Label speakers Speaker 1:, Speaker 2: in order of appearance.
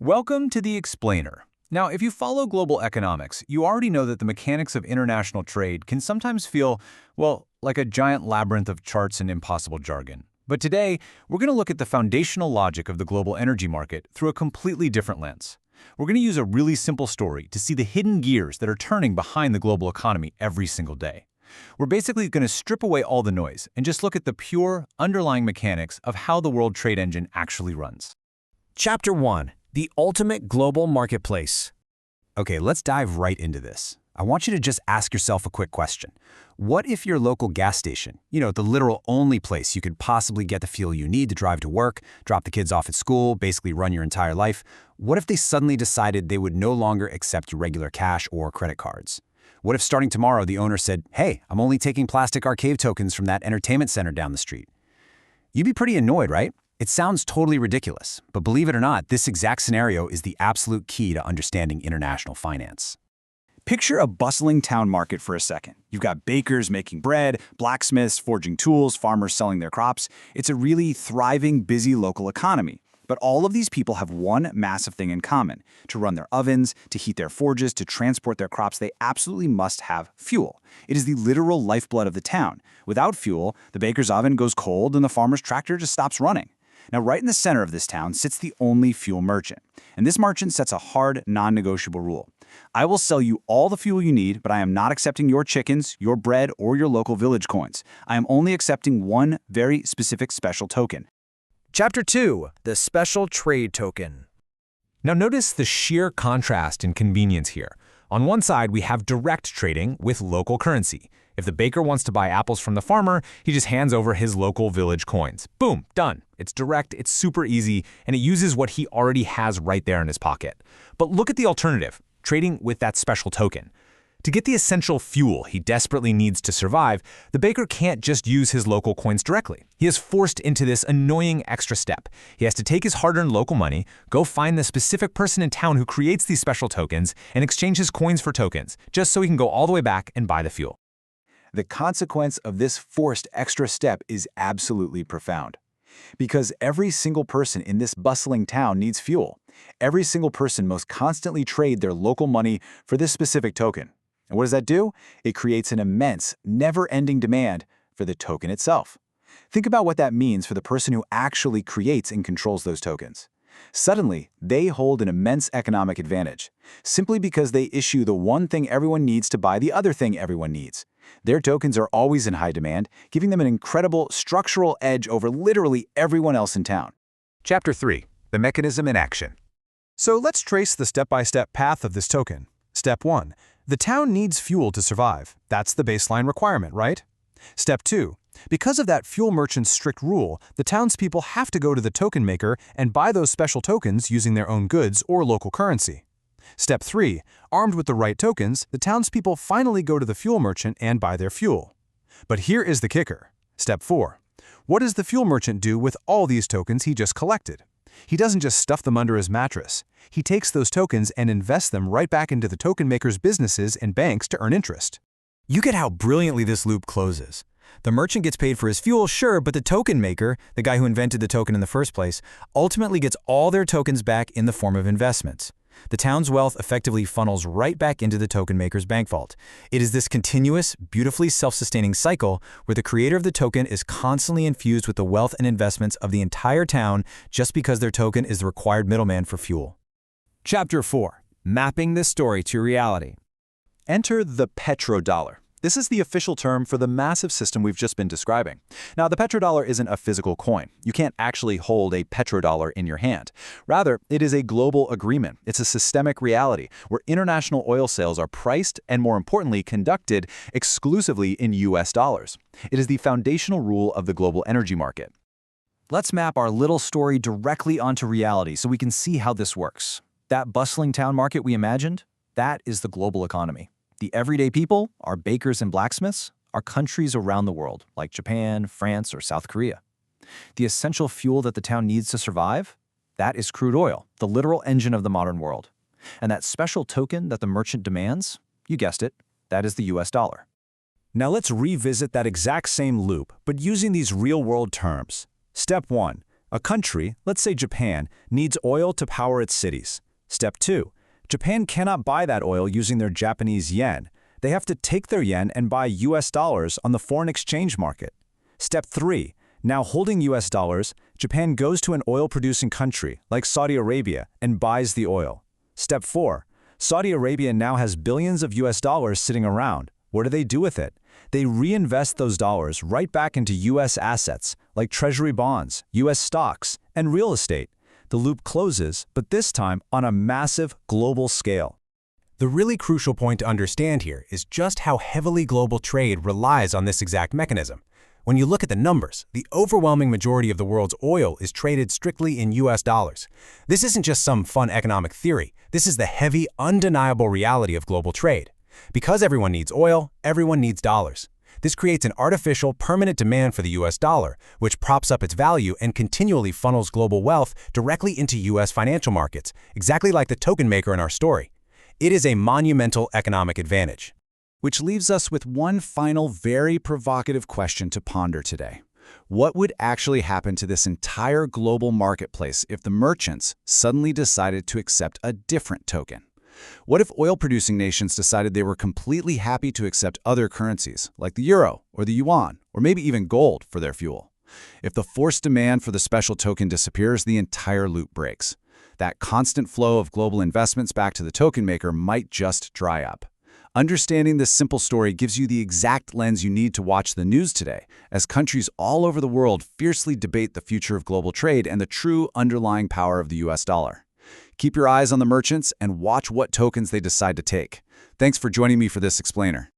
Speaker 1: Welcome to The Explainer. Now, if you follow global economics, you already know that the mechanics of international trade can sometimes feel, well, like a giant labyrinth of charts and impossible jargon. But today, we're going to look at the foundational logic of the global energy market through a completely different lens. We're going to use a really simple story to see the hidden gears that are turning behind the global economy every single day. We're basically going to strip away all the noise and just look at the pure, underlying mechanics of how the world trade engine actually runs.
Speaker 2: Chapter 1. The Ultimate Global Marketplace.
Speaker 3: Okay, let's dive right into this. I want you to just ask yourself a quick question. What if your local gas station, the literal only place you could possibly get the fuel you need to drive to work, drop the kids off at school, basically run your entire life, what if they suddenly decided they would no longer accept your regular cash or credit cards? What if starting tomorrow the owner said, hey, I'm only taking plastic arcade tokens from that entertainment center down the street? You'd be pretty annoyed, right? It sounds totally ridiculous, but believe it or not, this exact scenario is the absolute key to understanding international finance.
Speaker 4: Picture a bustling town market for a second. You've got bakers making bread, blacksmiths forging tools, farmers selling their crops. It's a really thriving, busy local economy. But all of these people have one massive thing in common. To run their ovens, to heat their forges, to transport their crops, they absolutely must have fuel. It is the literal lifeblood of the town. Without fuel, the baker's oven goes cold and the farmer's tractor just stops running. Now, right in the center of this town sits the only fuel merchant. And this merchant sets a hard, non-negotiable rule. I will sell you all the fuel you need, but I am not accepting your chickens, your bread, or your local village coins. I am only accepting one very specific special token.
Speaker 2: Chapter 2. The Special Trade Token.
Speaker 1: Now notice the sheer contrast in convenience here. On one side, we have direct trading with local currency. If the baker wants to buy apples from the farmer, he just hands over his local village coins. Boom, done. It's direct, it's super easy, and it uses what he already has right there in his pocket. But look at the alternative, trading with that special token. To get the essential fuel he desperately needs to survive, the baker can't just use his local coins directly. He is forced into this annoying extra step. He has to take his hard-earned local money, go find the specific person in town who creates these special tokens, and exchange his coins for tokens, just so he can go all the way back and buy the fuel.
Speaker 4: The consequence of this forced extra step is absolutely profound. Because every single person in this bustling town needs fuel. Every single person must constantly trade their local money for this specific token. And what does that do? It creates an immense, never-ending demand for the token itself. Think about what that means for the person who actually creates and controls those tokens. Suddenly, they hold an immense economic advantage, simply because they issue the one thing everyone needs to buy the other thing everyone needs. Their tokens are always in high demand, giving them an incredible structural edge over literally everyone else in town.
Speaker 5: Chapter 3. The Mechanism in Action.
Speaker 6: So let's trace the step-by-step path of this token. Step 1. The town needs fuel to survive. That's the baseline requirement, right? Step 2. Because of that fuel merchant's strict rule, the townspeople have to go to the token maker and buy those special tokens using their own goods or local currency. Step 3. Armed with the right tokens, the townspeople finally go to the fuel merchant and buy their fuel. But here is the kicker. Step 4. What does the fuel merchant do with all these tokens he just collected? He doesn't just stuff them under his mattress. He takes those tokens and invests them right back into the token maker's businesses and banks to earn interest.
Speaker 2: You get how brilliantly this loop closes. The merchant gets paid for his fuel, sure, but the token maker, the guy who invented the token in the first place, ultimately gets all their tokens back in the form of investments. The town's wealth effectively funnels right back into the token maker's bank vault. It is this continuous, beautifully self-sustaining cycle where the creator of the token is constantly infused with the wealth and investments of the entire town just because their token is the required middleman for fuel. Chapter 4. Mapping this story to reality.
Speaker 6: Enter the petrodollar. This is the official term for the massive system we've just been describing. Now, the petrodollar isn't a physical coin. You can't actually hold a petrodollar in your hand. Rather, it is a global agreement. It's a systemic reality where international oil sales are priced and, more importantly, conducted exclusively in US dollars. It is the foundational rule of the global energy market.
Speaker 4: Let's map our little story directly onto reality so we can see how this works. That bustling town market we imagined, that is the global economy. The everyday people, our bakers and blacksmiths, are countries around the world, like Japan, France, or South Korea. The essential fuel that the town needs to survive, that is crude oil, the literal engine of the modern world. And that special token that the merchant demands, you guessed it, that is the US dollar.
Speaker 3: Now let's revisit that exact same loop, but using these real-world terms. Step 1.
Speaker 2: A country, let's say Japan, needs oil to power its cities. Step 2. Japan cannot buy that oil using their Japanese yen. They have to take their yen and buy US dollars on the foreign exchange market. Step 3. Now holding US dollars, Japan goes to an oil-producing country, like Saudi Arabia, and buys the oil. Step 4. Saudi Arabia now has billions of US dollars sitting around. What do they do with it? They reinvest those dollars right back into US assets, like treasury bonds, US stocks, and real estate. The loop closes, but this time on a massive global scale.
Speaker 1: The really crucial point to understand here is just how heavily global trade relies on this exact mechanism. When you look at the numbers, the overwhelming majority of the world's oil is traded strictly in US dollars. This isn't just some fun economic theory. This is the heavy, undeniable reality of global trade. Because everyone needs oil, everyone needs dollars. This creates an artificial, permanent demand for the US dollar, which props up its value and continually funnels global wealth directly into US financial markets, exactly like the token maker in our story. It is a monumental economic advantage.
Speaker 4: Which leaves us with one final very provocative question to ponder today. What would actually happen to this entire global marketplace if the merchants suddenly decided to accept a different token? What if oil-producing nations decided they were completely happy to accept other currencies, like the euro or the yuan, or maybe even gold for their fuel? If the forced demand for the special token disappears, the entire loop breaks. That constant flow of global investments back to the token maker might just dry up. Understanding this simple story gives you the exact lens you need to watch the news today, as countries all over the world fiercely debate the future of global trade and the true underlying power of the US dollar. Keep your eyes on the merchants and watch what tokens they decide to take. Thanks for joining me for this explainer.